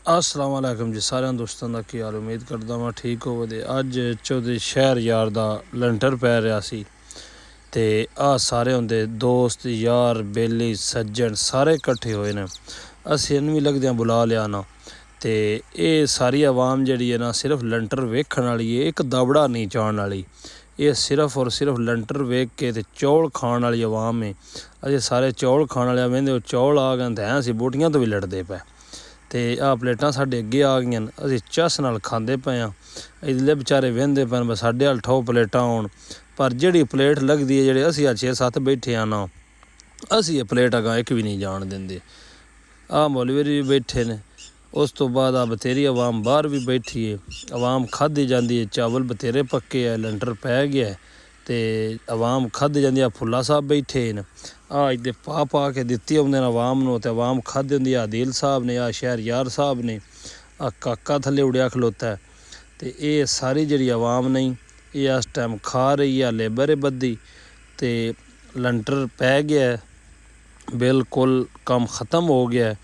अस्सलाम वालेकुम जी सारे दोस्तों का की हाल। उम्मीद करता मैं ठीक होवे। अज चौधरी शहर यार का लंटर पै रहा सी ते आ सारे होंदे दोस्त यार बेली सज्जन सारे इकट्ठे होए ने। असीं इन भी लगदे बुला लिया ना ते ये सारी आवाम जिहड़ी है ना सिर्फ लंटर वेखण वाली है, एक दावड़ा नहीं चाहण वाली। ये सिर्फ और सिर्फ लंटर वेख के ते चौल खाण वाली आवाम है। अजे सारे चौल खाण वाले वेंदे चौल आ गए ते असीं बूटियां तो भी लड़दे पे ते आ प्लेटां साडे अगे आ गईयां असीं चस नाल खांदे पे हाँ। इधरले बेचारे वेंदे पे बस साडे हल ठो प्लेटां आउण, पर जिहड़ी प्लेट लगदी है जिहड़े असीं 6-7 बैठे हाँ ना, असीं ये प्लेट अगां एक भी नहीं जाण दिंदे। आ मौलवी भी बैठे ने, उस तो बाद आ बथेरी आवाम बाहर भी बैठी है। आवाम खाधी जाती है, चावल बथेरे पक्के है, लंटर पै गया ते आवाम खाधी जाती है। फुल्ला साहब बैठे न, आ इधर पा के दित्ती आउंदे न आवाम नूं ते आवाम खाधी होंदी। आदिल साहब ने, आ शहर यार साहब ने, आ काका थल्ले उड़िया खलोता है। ते ये सारी जिहड़ी आवाम नहीं ये इस टाइम खा रही है। लेबर है बद्धी ते लंटर पै गया, बिल्कुल काम ख़त्म हो गया है।